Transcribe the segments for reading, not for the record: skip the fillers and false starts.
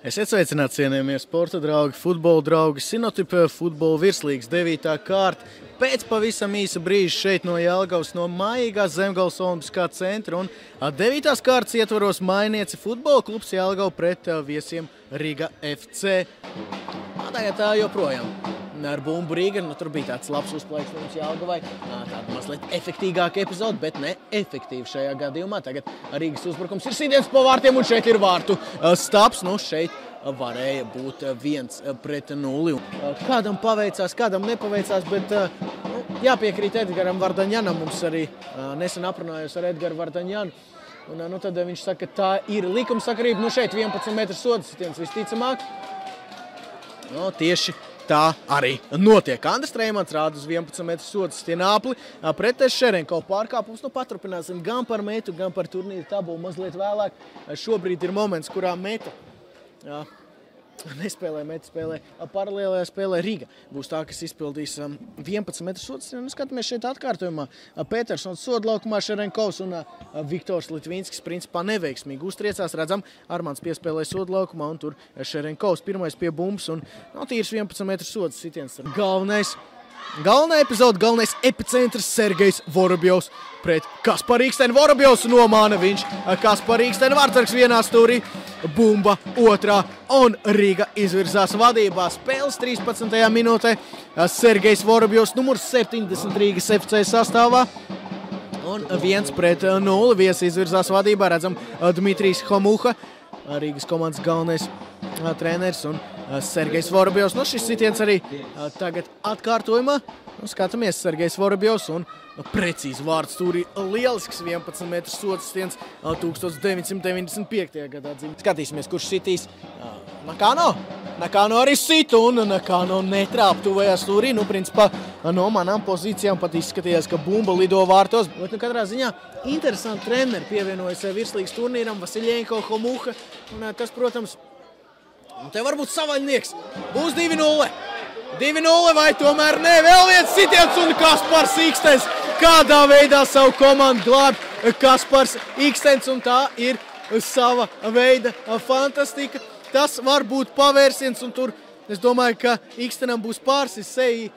Esiet sveicināti, cienījamie sporta draugi, futbola draugi, Sinotipa futbola virslīgas 9. kārta. Pēc pavisam īsa brīža šeit no Jelgavas, no mājīgās Zemgales olimpiskā centra un 9. kārtas ietvaros Mainieci futbola klubs Jelgava pret viesiem Riga FC. Tagad tā joprojām ar bumbu Riga, tur bija tāds labs uzplaiks mums Jelgavai, tāda mazliet efektīgāka epizode, bet ne efektīva šajā gadījumā. Tagad Rīgas uzbrukums ir sīdiens pa vārtiem un šeit ir vārtu stāps, šeit varēja būt 1-0. Kādam paveicās, kādam nepaveicās, bet jāpiekrīt Edgaram Vardaņanam. Mums arī nesen aprunājos ar Edgaru Vardaņanu. Un tad viņš saka, ka tā ir likumsakarība. Šeit 11 metru soda sitiens visticamāk. Tieši tā arī notiek. Andris Treimans rāda uz 11 metru soda sitienu apli. Pret Šerenko pārkāpums. Paturpināsim gan par metu, gan par turnīru tabulu mazliet vēlāk. Šobrīd ir moments, kurā meta nespēlē, meta spēlē paralēlajā spēlē Riga. Būs tā, kas izpildīs 11 metru sodu sitienu. Skatāmies šeit atkārtojumā. Petersons sodlaukumā, Šerenkovs un Viktors Litvinskis principā neveiksmīgi uztriecās. Redzam, Armāns piespēlē sodlaukumā un tur Šerenkovs pirmais pie bumbas un tīrs 11 metru sodu sitiens. Galvenā epizode, galvenais epicentrs Sergejs Vorobjovs pret Kasparu Ikstenu. Vorobjovs nomāna viņš Kasparu Ikstenu. Vārtsargs vienā stūrī, bumba otrā un Riga izvirzās vadībā. Spēles 13. minūtē Sergejs Vorobjovs, numurs 70 Rīgas FC sastāvā. Un 1-0 viesi izvirzās vadībā. Redzam Dmitrijs Homuha, Rīgas komandas galvenais treneris un Sergejs Vorobjovs. Šis sitiens arī tagad atkārtojumā. Skatāmies Sergejs Vorobjovs un precīzi vārds stūrī lielisks 11 metru soda sitiens 1995. gadā dzīvi. Skatīsimies, kurš sitīs. Nakano arī sita un Nakano netrāp tuvajā stūrī. Principā no manām pozīcijām pat izskatījās, ka bumba lido vārtos. Bet katrā ziņā interesanti treneri pievienojas virslīgas turnīram Vasiljenko, Homuha. Un tas, protams, te var būt savaļnieks. Būs 2-0. 2-0 vai tomēr ne? Vēl viens sitiens un Kaspars Ikstens. Kādā veidā savu komandu glāb Kaspars Ikstens, un tā ir sava veida fantastika. Tas var būt pavērsiens, un tur es domāju, ka Ikstenam būs pārsis seji.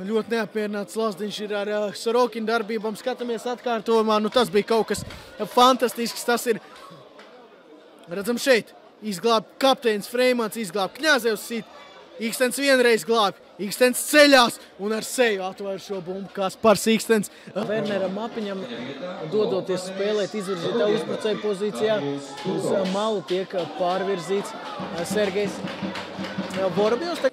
Ļoti neapmierināts Lazdiņš ir ar Sorokina darbībām. Skatāmies atkārtojumā. Tas bija kaut kas fantastisks. Tas ir, redzam šeit, izglāb kapteinis Freimans, izglāb Kņazevs sit. Ikstens vienreiz glāb, Ikstens ceļās un ar seju atvēr šo bumbu Kaspars Ikstens. Werneram Mapiņam dodoties spēlēt izvirzītā uzbrucēja pozīcijā. Uz malu tiek pārvirzīts Sergejs Vorobjovs.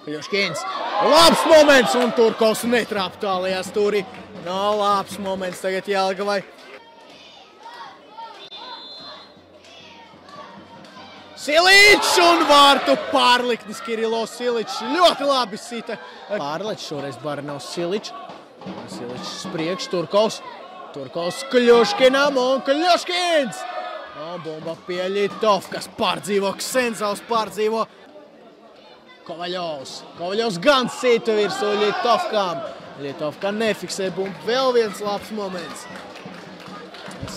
Kļuškins. Labs moments un Turkovs netrāp tālajā stūrī. Labs moments tagad Jelgavai. Siličs un vārtu pārliknis Kirilovs Siličs. Ļoti labi sita. Pārlec šoreiz Baranovs Siličs. Siličs priekš, Turkovs. Turkovs Kļuškinam un Kļuškins. Bumba pie Ļitovkas. Pārdzīvo, Ksenzovs pārdzīvo. Kovaļovs gan sita virsū Ļitovkām. Ļitovka nefiksē bumbu. Vēl viens labs moments.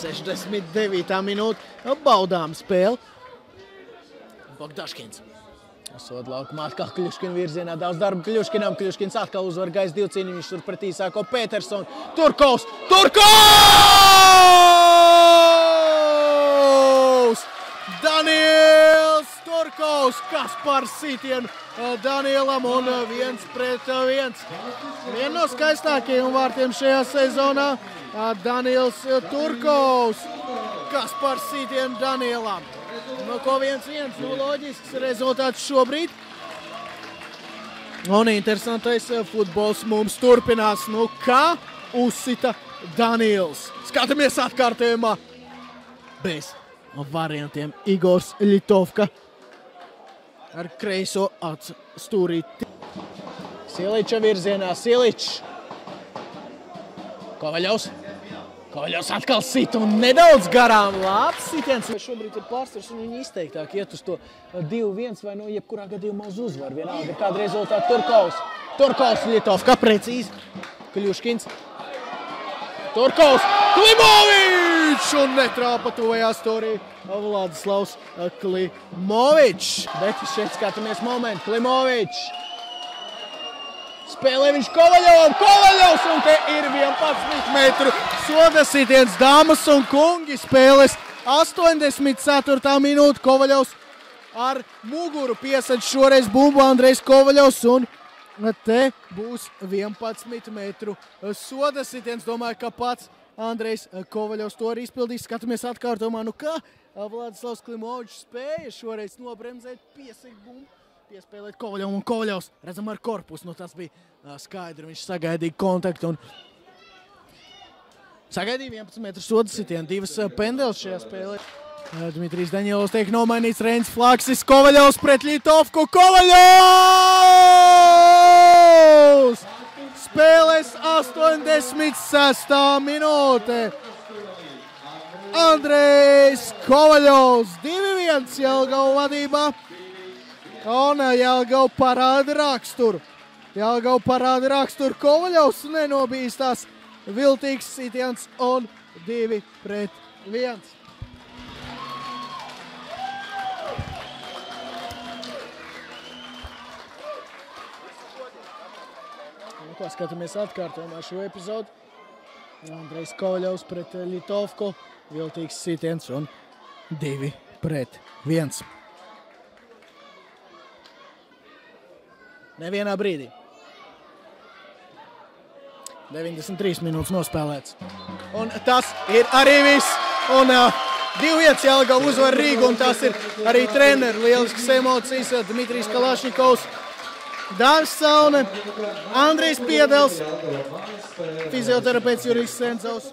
69. minūte. Baudām spēli. Bogdaškins. Soda laukumā atkal Kļuškina virzienā. Daudz darba Kļuškinam. Kļuškins atkal uzvar gaisa divu cīņu. Viņš tur pretī sāko Petersonu. Turkovs! Daniels Turkovs! Kaspars sitienu Danielam un 1-1. Viena no skaistākajiem vārtiem šajā sezonā. Daniels Turkovs. Kaspars sitienu Danielam. Ko 1-1, loģisks rezultāts šobrīd. Un interesantais futbols mums turpinās. Kā uzsita Daniels. Skatāmies atkārtojumā. Bez variantiem Igors Ļitovka. Ar kreiso atstūrīt. Siliča virzienā. Siličs. Kovaļovs atkal sit un nedaudz garām. Labs sitiens. Šobrīd ir pārsvars un viņi izteiktāk iet uz to 2-1 vai jebkurā gadījumā uz uzvaru. Vienalga kāda rezultāta. Turkovs Ļitovka precīzi. Kļuškins. Turkovs. Klimovičs un netrāpa tuvajā stūrī Vladislavs Klimovičs. Bet šeit skatāmies momentu. Klimovičs. Spēlē viņš Kovaļovam. Kovaļovs un te ir 11 metru soda sitiens. Dāmas un kungi spēles 84. minūte. Kovaļovs ar muguru piesaļ šoreiz bumbu Andrejs Kovaļovs un te būs 11 metru soda sitiens. Domāju, ka pats Andrejs Kovaļovs to arī izpildīs. Skatāmies atkārtomā, nu kā Vladislavs Klimovičs spēja šoreiz nobremzēt, piesakt bumbu, piespēlēt Kovaļovam un Kovaļovs. Redzam ar korpusu, nu tas bija skaidri. Viņš sagaidīja kontaktu un sagaidīja 11 metru soda sitienu. Divas pendeles šajā spēlē. Dmitrijs Daņilovs tiek nomainīts, Reinis Flaksis, Kovaļovs pret Ļitovku. Kovaļovs! Spēles 86. minūte. Andrejs Kovaļovs 2-1 Jelgava vadībā. Un Jelgava parāda raksturu. Jelgava parāda raksturu. Kovaļovs nenobīstās. Viltīgs sitiens un 2-1. Skatāmies atkārtojumā šo epizodu. Andrejs Kovaļovs pret Ļitovku. Viltīgs sitiens un 2-1. Nevienā brīdī. 93 minūtes nospēlēts. Un tas ir arī viss. Un 2-1 Jelgava uzvar Rīgu. Un tas ir arī treneri. Lieliskas emocijas. Dmitrijs Kalašņikovs. Dāvis Saune, Andrijs Piedels, fizioterapeits Jurijs Sencovs.